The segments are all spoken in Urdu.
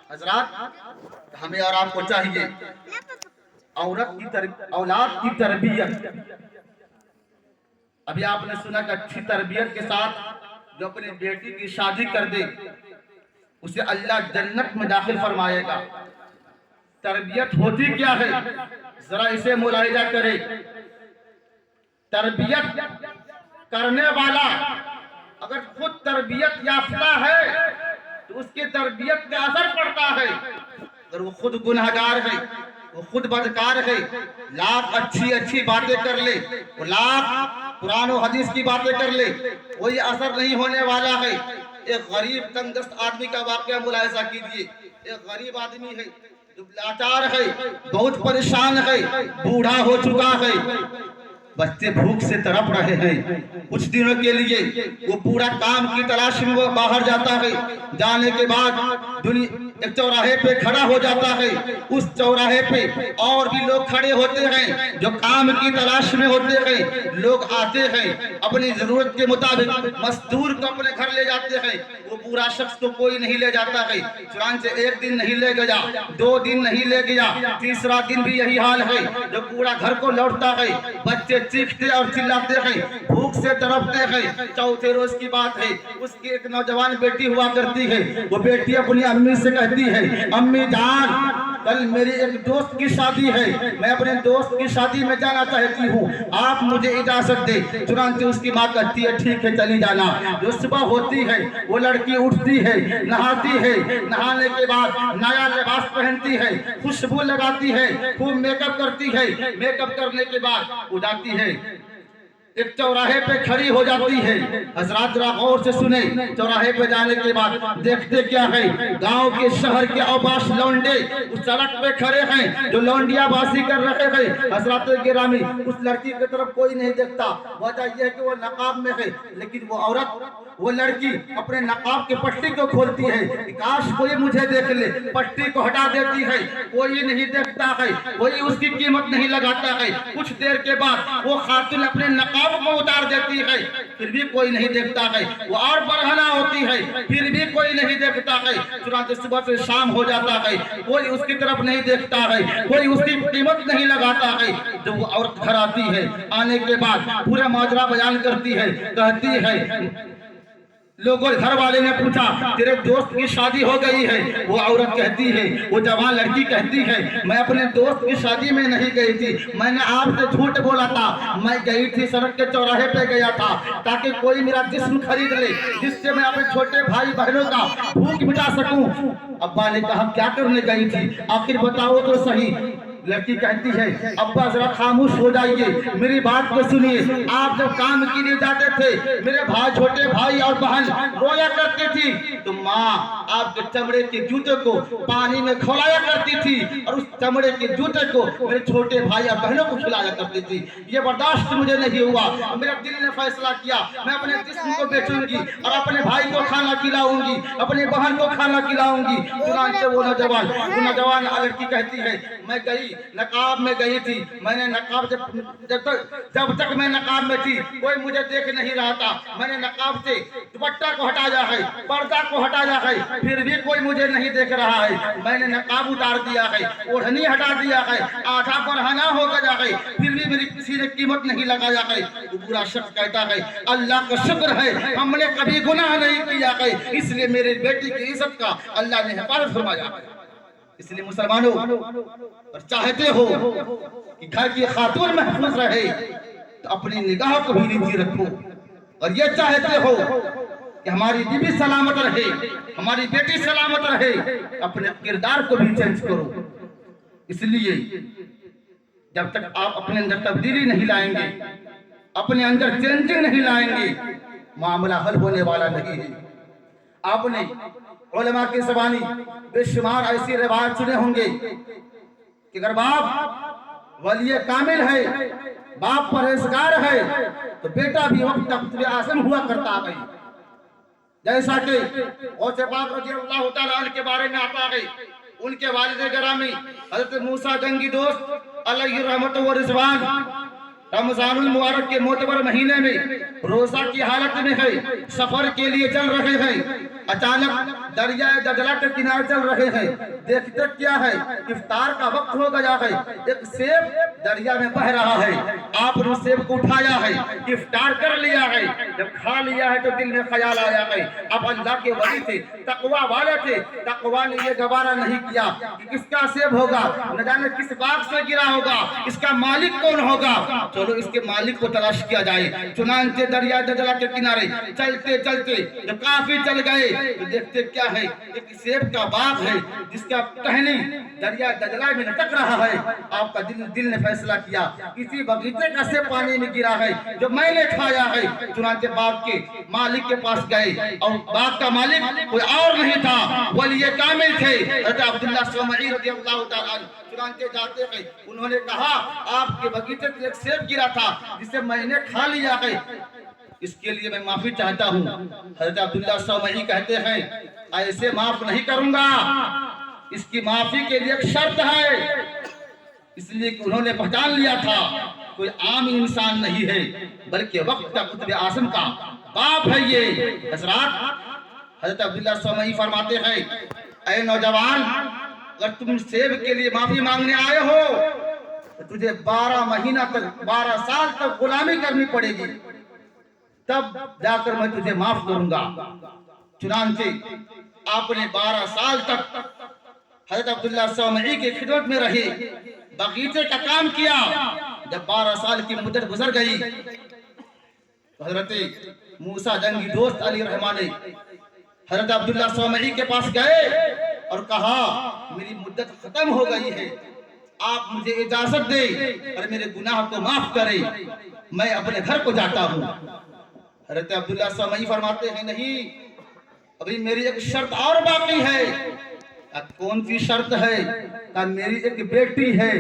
حضرات ہمیں اور آپ کو چاہیے اولاد کی تربیت. ابھی آپ نے سنا کہ اچھی تربیت کے ساتھ جو اپنی بیٹی کی شادی کر دے اسے اللہ جنت میں داخل فرمائے گا. تربیت ہوتی کیا ہے ذرا اسے ملاحظہ کرے. تربیت کرنے والا اگر خود تربیت یافتہ ہے تو اس کی تربیت کا اثر پڑتا ہے. اگر وہ خود گنہگار ہے، وہ خود بدکار ہے، لاکھ اچھی باتیں کر لے، وہ لاکھ قرآن و حدیث کی باتیں کر لے، کوئی اثر نہیں ہونے والا ہے. ایک غریب تنگدست آدمی کا واقعہ ملاحظہ کیجئے. ایک غریب آدمی ہے جو لاچار ہے، بہت پریشان ہے، بوڑھا ہو چکا ہے. بچے بھوک سے تڑپ رہے ہیں. کچھ دنوں کے لیے وہ پورا کام کی تلاش میں وہ باہر جاتا ہے. جانے کے بعد ایک چوراہے پہ کھڑا ہو جاتا ہے. اس چوراہے پہ اور بھی لوگ کھڑے ہوتے ہیں جو کام کی تلاش میں ہوتے ہیں. لوگ آتے ہیں اپنی ضرورت کے مطابق مزدور کو اپنے گھر لے جاتے ہیں. وہ پورا شخص کو کوئی نہیں لے جاتا ہے. چنانچہ ایک دن نہیں لے گیا، 2 دن نہیں لے گیا، تیسرا دن بھی یہی حال ہے. جو پورا گھر کو لوٹتا ہے بچے چیختے اور چلاتے ہیں، بھوک سے تڑپتے ہیں. چوتھے روز کی بات ہے، اس کی ایک نوجوان بیٹی ہوا کرتی ہے. وہ بیٹی اپنی امی سے کہتی ہے، امی جان کل میری ایک دوست کی شادی ہے، میں اپنے دوست کی شادی میں جانا چاہتی ہوں، آپ مجھے اجازت دے. چنانچہ اس کی ماں کہتی ہے ٹھیک ہے چلی جانا. جو صبح ہوتی ہے وہ لڑکی اٹھتی ہے، نہاتی ہے، نہانے کے بعد نیا لباس پہنتی ہے، خوشبو لگاتی ہے، خوب میک اپ کرتی ہے. میک اپ کرنے کے بعد وہ جاتی ہے، ایک چوراہے پہ کھڑی ہو جاتی ہے. حضرات ذرا غور سے سنیں. چوراہے پہ جانے کے بعد دیکھتے کیا ہے، گاؤں کے شہر کے اوباش لونڈے اس سڑک پہ کھڑے ہیں جو لونڈیا بازی کر رہے ہیں. حضرات گرامی اس لڑکی کی طرف کوئی نہیں دیکھتا. وجہ یہ ہے کہ وہ نقاب میں ہے. لیکن وہ عورت، وہ لڑکی اپنے نقاب کے پٹی کو کھولتی ہے. کاش کوئی مجھے دیکھ لے. پٹی کو ہٹا دیتی ہے، کوئی نہیں دیکھتا ہے، کوئی اس کی قیمت نہیں لگاتا ہے. کچھ دیر کے بعد وہ خاتون اپنے نقاب کو اتار دیتی ہے، پھر بھی کوئی نہیں دیکھتا ہے. وہ اور برہنہ ہوتی ہے، پھر بھی کوئی نہیں دیکھتا ہے. چنانچہ صبح سے شام ہو جاتا ہے، کوئی اس کی طرف نہیں دیکھتا ہے، کوئی اس کی قیمت نہیں لگاتا ہے. جب وہ عورت گھر آتی ہے، آنے کے بعد پورا ماجرا بیان کرتی ہے. کہتی ہے لوگوں گھر والے نے پوچھا تیرے دوست کی شادی ہو گئی ہے. وہ عورت کہتی ہے، وہ جوان لڑکی کہتی ہے میں اپنے دوست کی شادی میں نہیں گئی تھی، میں نے آپ سے جھوٹ بولا تھا. میں گئی تھی سڑک کے چوراہے پہ گیا تھا تاکہ کوئی میرا جسم خرید لے جس سے میں اپنے چھوٹے بھائی بہنوں کا بھوک مٹا سکوں. ابا نے کہا کیا کرنے گئی تھی، آخر بتاؤ تو صحیح. لڑکی کہتی ہے ابا ذرا خاموش ہو جائیے، میری بات کو سنیے. آپ جب کام کے لیے جاتے تھے میرے بھائی، چھوٹے بھائی اور بہن رویا کرتی تھی تو ماں آپ کے چمڑے کے جوتے کو پانی میں کھولایا کرتی تھی اور اس چمڑے کے جوتے کو میرے چھوٹے بھائی اور بہنوں کو کھلایا کرتی تھی. یہ برداشت مجھے نہیں ہوا. میرے دل نے فیصلہ کیا میں اپنے جسم کو بیچوں گی اور اپنے بھائی کو کھانا کھلاؤں گی، اپنے بہن کو کھانا کھلاؤں گی. چنانچہ وہ نوجوان لڑکی کہتی ہے میں گئی، نقاب میں گئی تھی. میں نے نقاب جب تک میں نقاب میں تھی کوئی مجھے دیکھ نہیں رہا تھا. میں نے نقاب سے دوپٹہ کو ہٹایا ہے، پردہ کو ہٹایا ہے، پھر بھی کوئی مجھے نہیں دیکھ رہا ہے. میں نے نقاب اتار دیا ہے، اوڑھنی ہٹا دیا ہے، آدھا برہنہ ہو گیا ہے، پھر بھی میری کسی نے قیمت نہیں لگایا ہے. وہ برا شخص کہتا ہے اللہ کا شکر ہے ہم نے کبھی گناہ نہیں کیا ہے، اس لیے میری بیٹی کی عزت کا اللہ نے حفاظت فرمایا ہے. اس لیے مسلمانوں اور چاہتے ہو کہ گھر کی خاتون محفوظ رہے تو اپنی نگاہ کو بھی نیچے رکھو. اور یہ چاہتے ہو کہ ہماری بیوی سلامت رہے، ہماری بیٹی سلامت رہے، اپنے کردار کو بھی چینج کرو. اس لیے جب تک آپ اپنے اندر تبدیلی نہیں لائیں گے، اپنے اندر چینجنگ نہیں لائیں گے، معاملہ حل ہونے والا نہیں ہے. آپ نے علماء کی زبانی بے شمار ایسی روایت سنے ہوں گے کہ اگر باپ ولی کامل ہے، باپ پرہیزگار ہے تو بیٹا بھی وقت قطب اعظم ہوا کرتا ہے. جیسا کہ غوث پاک رضی اللہ تعالیٰ عنہ کے بارے میں آتا ہے، ان کے والد گرامی حضرت موسیٰ جنگی دوست علیہ رحمت و رضوان رمضان المبارک کے معتبر مہینے میں روزہ کی حالت میں ہے، سفر کے لیے چل رہے ہیں. اچانک دریائے دجلہ کے کنارے چل رہے ہیں، دیکھتے کیا ہے افطار کا وقت ہو گیا ہے، ایک سیب دریا میں بہ رہا ہے، آپ نے سیب کو اٹھایا ہے، افطار کر لیا ہے، جب کھا لیا ہے تو دل میں خیال آیا ہے اب اللہ کے ولی تھے، تقوی والے تھے، تقوی نے یہ گوارا نہیں کیا کہ کس کا سیب ہوگا، نہ جانے کس باغ سے گرا ہوگا، اس کا مالک کون ہوگا، چلو اس کے مالک کو تلاش کیا جائے۔ چنانچہ دریا دجلہ کے کنارے چلتے چلتے جب کافی چل گئے تو دیکھتے کیا ہے ایک سیب کا باغ ہے جس کا ٹہنی دریا دجلہ میں لٹک رہا ہے۔ آپ کا دل نے فیصلہ کیا کسی باغیچے کا سیب پانی میں گرا ہے جو میں نے کھایا ہے۔ چنانچہ باغ کے مالک کے پاس گئے اور باغ کا مالک کوئی اور نہیں تھا، ولی کامل تھے حضرت عبداللہ سومعی رضی اللہ تعالیٰ عنہ۔ چنانچہ جاتے ہیں انہوں نے کہا آپ کے باغیچے سے ایک سیب گرا تھا جسے میں نے کھا لیا ہے، اس کے لیے میں معافی چاہتا ہوں۔ حضرت عبداللہ سومعی کہتے ہیں ایسے معاف نہیں کروں گا، اس کی معافی کے لیے ایک شرط ہے، اس لیے کہ انہوں نے پہچان لیا تھا کوئی عام انسان نہیں ہے بلکہ وقت کا قطب اعظم کا باپ ہے یہ۔ حضرات حضرت عبداللہ سومعی فرماتے ہیں اے نوجوان، اگر تم سیب کے لیے معافی مانگنے آئے ہو تو تجھے 12 مہینہ تک 12 سال تک غلامی کرنی پڑے گی، تب جا کر میں تجھے معاف کروں گا۔ چنانچہ آپ نے 12 سال تک حضرت عبداللہ سومعی کی خدمت میں رہے، باغیچے کا کام کیا۔ جب 12 سال کی مدت گزر گئی تو حضرت موسیٰ جنگی دوست علیہ الرحمٰن نے حضرت عبداللہ سومعی کے پاس گئے اور کہا میری مدت ختم ہو گئی ہے، آپ مجھے اجازت دیں اور میرے گناہ کو معاف کریں، میں اپنے گھر کو جاتا ہوں۔ حضرت عبداللہ سومعی فرماتے ہیں نہیں، ابھی میری ایک شرط اور باقی ہے۔ کون سی شرط ہے؟ کہ میری ایک بیٹی ہے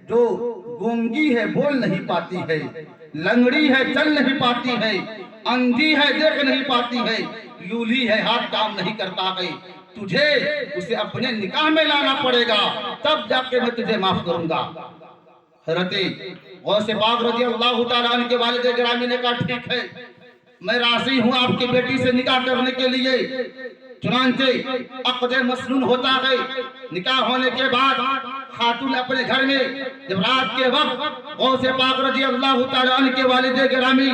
جو گونگی ہے، بول نہیں پاتی ہے، لنگڑی ہے، چل نہیں پاتی ہے، اندھی ہے، دیکھ نہیں پاتی ہے، لولی ہے، ہاتھ کام نہیں کرتا ہے، تجھے اسے اپنے نکاح میں لانا پڑے گا، تب جا کے میں تجھے معاف کروں گا۔ حضرت غوث پاک رضی اللہ تعالیٰ عنہ کے والد گرامی نے کہا ٹھیک ہے، میں راضی ہوں آپ کی بیٹی سے نکاح کرنے کے لیے۔ چنانچہ عقد مسنون ہوتا ہے، نکاح ہونے کے بعد خاتون اپنے گھر میں جب رات کے وقت غوث پاک رضی اللہ تعالیٰ عنہ کے والد گرامی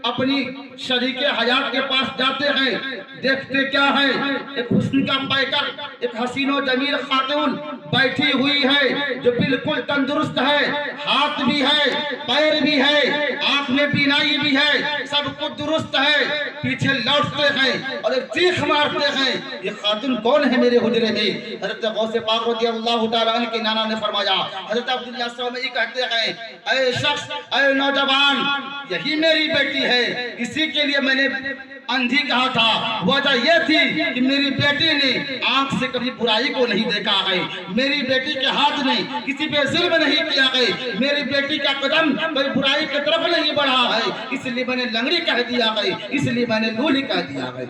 اپنی شریک حیات کے پاس جاتے ہیں، دیکھتے کیا ہے ایک حسن کا پیکر، ایک حسین و جمیل خاتون بیٹھی ہوئی ہے جو بالکل تندرست ہے، ہاتھ بھی ہے، پیر بھی ہے، آنکھ میں بینائی بھی ہے، سب کچھ درست ہے۔ پیچھے لوٹتے ہیں اور ایک چیخ مارتے ہیں یہ خاتون کون ہے میرے حجرے میں؟ حضرت غوث پاک رضی اللہ تعالیٰ عنہ کے نانا نے فرمایا، حضرت عبداللہ سومعی کہتے ہیں اے شخص، اے نوجوان، یہی میری بیٹی ہے، اسی کے لیے میں نے اندھی کہا تھا۔ وجہ یہ تھی کہ میری بیٹی نے آنکھ سے کبھی برائی کو نہیں دیکھا ہے، میری بیٹی کے ہاتھ نے کسی پہ ظلم نہیں کیا ہے، میری بیٹی کا قدم کوئی برائی کی طرف نہیں بڑھا ہے، اس لیے میں نے لنگڑی کہہ دیا ہے، اس لیے میں نے لولی کہہ دیا ہے۔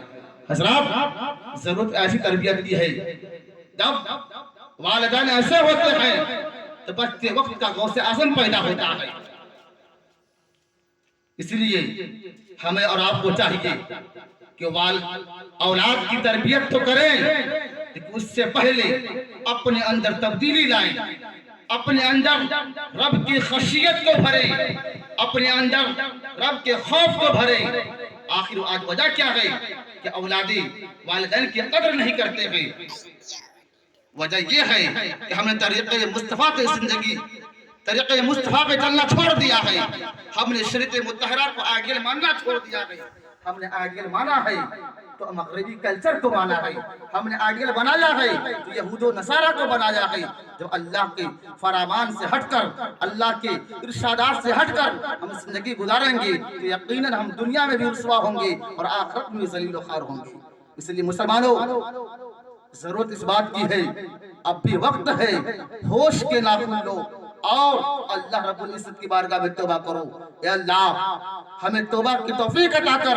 حضرات ضرورت ایسی تربیت کی ہے، جب والدین ایسے ہوتے ہیں تو بچے وقت کا غوث اعظم پیدا ہوتا ہے۔ اس لیے ہمیں اور آپ کو چاہیے کہ اولاد کی تربیت تو کریں لیکن اس سے پہلے اپنے اندر تبدیلی لائیں، اپنے اندر رب کی خشیت کو بھریں، اپنے اندر رب کے خوف کو بھریں۔ آخر آج وجہ کیا ہے کہ اولادی والدین کی قدر نہیں کرتے ہیں؟ وجہ یہ ہے کہ ہم نے طریقہ مصطفیٰ کی زندگی، طریقہ مصطفیٰ پہ چلنا چھوڑ دیا ہے، ہم نے شریعت مطہرہ کو آئیڈیل ماننا چھوڑ دیا ہے۔ ہم نے آئیڈیل مانا ہے تو مغربی کلچر کو مانا ہے، ہم نے آئیڈیل بنایا ہے تو یہود و نصارہ کو بنایا ہے۔ جو اللہ کے فرمان سے ہٹ کر، اللہ کے ارشادات سے ہٹ کر ہم زندگی گزاریں گے تو یقیناً ہم دنیا میں بھی رسوا ہوں گے اور آخرت میں ذلیل و خوار ہوں گے۔ اس لیے مسلمانوں، ضرورت اس بات کی ہے، اب بھی وقت ہے، ہوش کے ناخن لو اور اللہ رب العزت کی بارگاہ میں توبہ کرو۔ اے اللہ ہمیں توبہ کی توفیق عطا کر،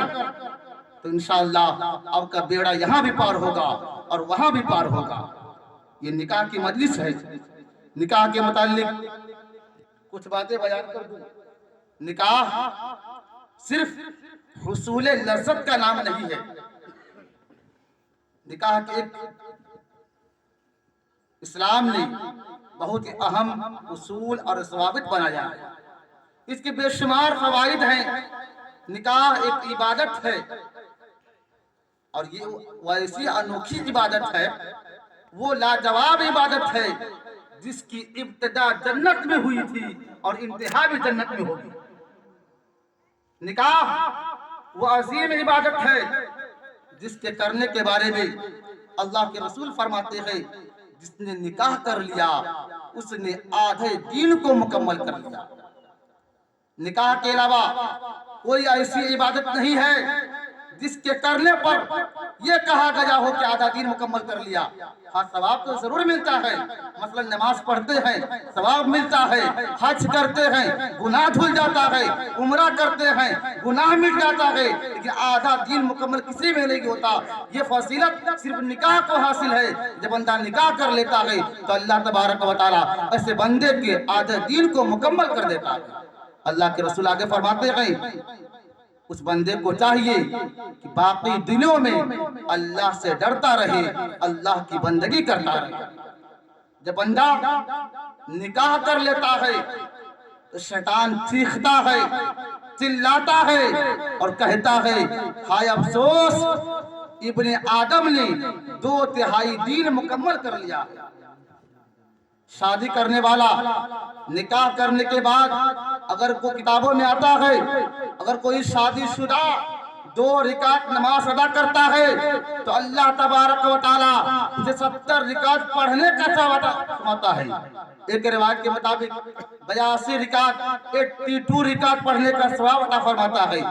تو انشاءاللہ آپ کا بیڑا یہاں بھی پار ہوگا اور وہاں بھی پار ہوگا۔ یہ نکاح کی مجلس ہے، نکاح کے متعلق کچھ باتیں بیان کر دوں۔ نکاح صرف حصول لذت کا نام نہیں ہے، نکاح کے ایک اسلام نے بہت ہی اہم اصول اور ضوابط بنایا ہے. اس کے بے شمار فوائد ہیں. نکاح ایک عبادت ہے اور یہ ویسی انوکھی عبادت ہے، وہ لاجواب عبادت ہے جس کی ابتدا جنت میں ہوئی تھی اور انتہا بھی جنت میں ہوگی. نکاح وہ عظیم عبادت ہے جس کے کرنے کے بارے میں اللہ کے رسول فرماتے ہیں جس نے نکاح کر لیا اس نے آدھے دین کو مکمل کر لیا. نکاح کے علاوہ کوئی ایسی عبادت نہیں ہے جس کے کرنے پر یہ کہا گیا ہو کہ آدھا دین مکمل کر لیا. ہاں ثواب تو ضرور ملتا ہے، مثلا نماز پڑھتے ہیں ثواب ملتا ہے، حج کرتے ہیں گناہ دھل جاتا ہے، عمرہ کرتے ہیں گناہ مٹ جاتا ہے، لیکن آدھا دین مکمل کسی میں نہیں ہوتا. یہ فضیلت صرف نکاح کو حاصل ہے. جب بندہ نکاح کر لیتا ہے تو اللہ تبارک و تعالیٰ ایسے بندے کے آدھے دین کو مکمل کر دیتا ہے. اللہ کے رسول آگے فرماتے ہیں اس بندے کو چاہیے کہ باقی دنوں میں اللہ سے ڈرتا رہے، اللہ کی بندگی کرتا رہے. جب بندہ نکاح کر لیتا ہے تو شیطان چیختا ہے، چلاتا ہے اور کہتا ہے ہائے افسوس ابن آدم نے 2/3 دین مکمل کر لیا. شادی کرنے والا نکاح کرنے کے بعد اگر کوئی کتابوں میں آتا ہے اگر کوئی شادی شدہ 2 رکعت نماز ادا کرتا ہے تو اللہ تبارک و تعالیٰ اسے 70 رکعت پڑھنے کا ثواب فرماتا ہے. ایک روایت کے مطابق 82 رکعت 82 رکعت پڑھنے کا ثواب عطا فرماتا ہے.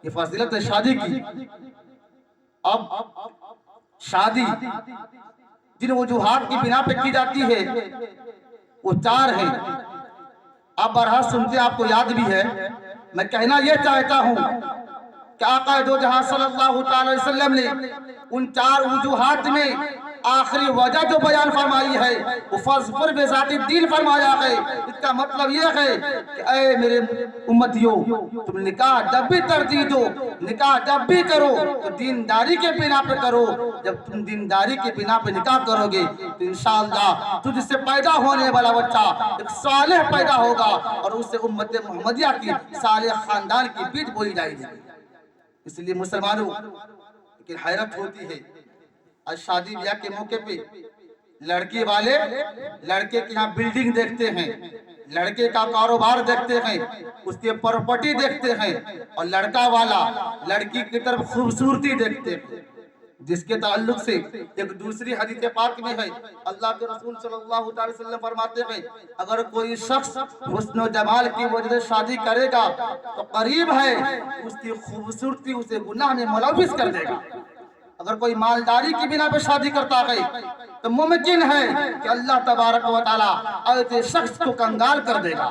یہ فضیلت ہے شادی کی. اب شادی جن وجوہات کی بنا پہ کی جاتی ہے وہ 4 ہیں. آپ بارہا سنتے آپ کو یاد بھی ہے. میں کہنا یہ چاہتا ہوں کہ آقا دو جہاں صلی اللہ تعالی وسلم نے ان 4 وجوہات میں آخری وجہ جو بیان فرمائی ہے وہ فَاظْفَرْ بِذَاتِ الدِّینِ فرمایا ہے. اس کا مطلب یہ ہے کہ اے میرے امتیوں تم نکاح جب بھی ترتیب دو، نکاح جب بھی کرو تو دینداری کے بنا پہ کرو. جب تم دینداری کے بنا پہ نکاح کرو گے تو انشاءاللہ تجھ سے پیدا ہونے والا بچہ ایک صالح پیدا ہوگا اور اس سے امت محمدیہ کی صالح خاندان کی بیج بوئی جائے گی. اس لیے مسلمانوں لیکن حیرت ہوتی ہے آج شادی بیاہ کے موقع پہ لڑکی والے لڑکے کے یہاں بلڈنگ دیکھتے ہیں، لڑکے کا کاروبار دیکھتے ہیں، اس کے پراپرٹی دیکھتے ہیں، اور لڑکا والا لڑکی کی طرف خوبصورتی دیکھتے ہیں. جس کے تعلق سے ایک دوسری حدیث پاک میں ہے اللہ کے رسول صلی اللہ علیہ وسلم فرماتے ہیں اگر کوئی شخص حسن و جمال کی وجہ سے شادی کرے گا تو قریب ہے اس کی خوبصورتی اسے گناہ میں ملوث کر دے گا. اگر کوئی مالداری کی بنا پہ شادی کرتا ہے تو ممکن ہے کہ اللہ تبارک و تعالیٰ ایسے شخص کو کنگال کر دے گا.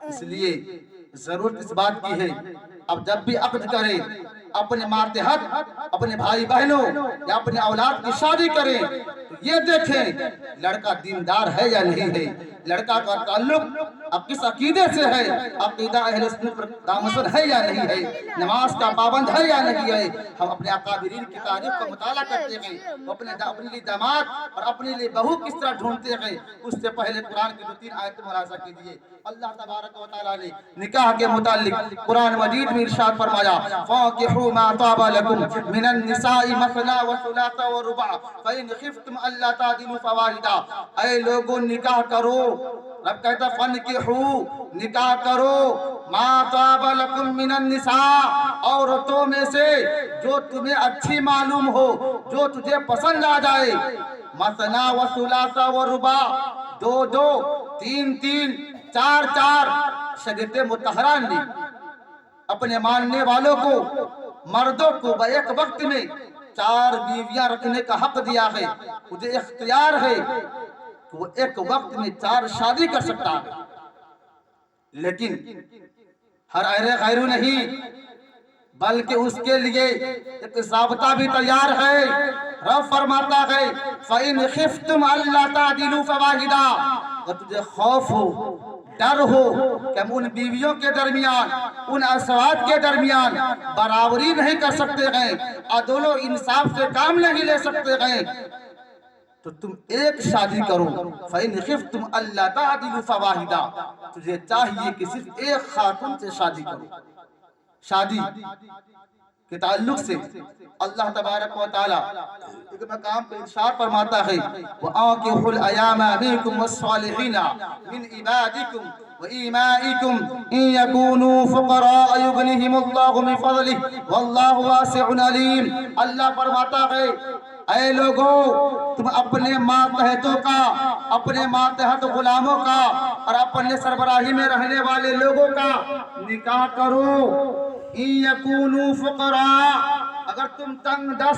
اس لیے ضرورت اس بات کی ہے اب جب بھی عقد کریں اپنے ماتحت اپنے بھائی بہنوں یا اپنے اولاد کی شادی کریں تو یہ دیکھیں لڑکا دیندار ہے یا نہیں ہے، لڑکا کا تعلق کس عقیدے سے ہے، عقیدہ اہل سنت پر گامزن ہے یا نہیں ہے، نماز کا پابند ہے یا نہیں ہے. ہم اپنے اکابرین کی تاریخ کا مطالعہ کرتے ہیں، اپنے لیے داماد اور اپنے لیے بہو کس طرح ڈھونڈتے ہیں. اس سے پہلے قرآن کی 2-3 آیت ملاحظہ کیجیے. اللہ تبارک و تعالیٰ نے نکاح کے متعلق قرآن مجید میں ارشاد فرمایا فَانكِحُوا مَا طَابَ لَكُم مِّنَ النِّسَاءِ مَثْنَىٰ وَثُلَاثَ وَرُبَاعَ فَإِنْ خِفْتُمْ أَلَّا تَعْدِلُوا فَوَاحِدًا. اے لوگوں نکاح کرو، رب کہتا فَانكِحُوا نکاح کرو مَا طَابَ لَكُم مِّنَ النِّسَاءِ عورتوں میں سے جو تمہیں اچھی معلوم ہو، جو تجھے پسند آ جائے. مَثْنَىٰ وَثُلَاثَ وَرُبَاعَ 2-2 3-3 4-4 شریعت مطہرہ نے اپنے ماننے والوں کو مردوں کو ایک وقت میں 4 بیویاں رکھنے کا حق دیا ہے. مجھے اختیار ہے کہ وہ ایک وقت میں 4 شادی کر سکتا ہے، لیکن ہر غیرو نہیں بلکہ اس کے لیے ایک ضابطہ بھی تیار ہے. رب فرماتا ہے فَإِنْ خِفْتُمْ أَلَّا تَعْدِلُوا فَوَاحِدًا. اگر تجھے خوف ہو ڈر ہو کہ ہم ان بیویوں کے درمیان ان ازواج کے درمیان برابری نہیں کر سکتے ہیں، عدل و انصاف سے کام نہیں لے سکتے ہیں، تو تم ایک شادی کرو۔ فَإِنْ خِفْتُمْ أَلَّا تَعْدِلُوا فَوَاحِدًا، تجھے چاہیے کہ صرف ایک خاتون سے شادی کرو۔ شادی کے تعلق سے اللہ تبارک و تعالی ایک مقام پر ارشاد فرماتا ہے وَآنكِحُوا الْأَيَامَ مِنكُمْ وَالصَّالِحِينَ مِنْ عِبَادِكُمْ وَإِمَائِكُمْ إِنْ يَكُونُوا فُقَرَاءَ يُغْنِهِمُ اللَّهُ مِنْ فَضْلِهِ وَاللَّهُ وَاسِعٌ عَلِيمٌ۔ اللہ فرماتا ہے اے لوگو، تم اپنے ماتحتوں کا، اپنے ماتحت غلاموں کا اور اپنے سربراہی میں رہنے والے لوگوں کا نکاح کرو۔ إِن يَكُونُوا فُقَرَاءَ، اگر تم تنگ دست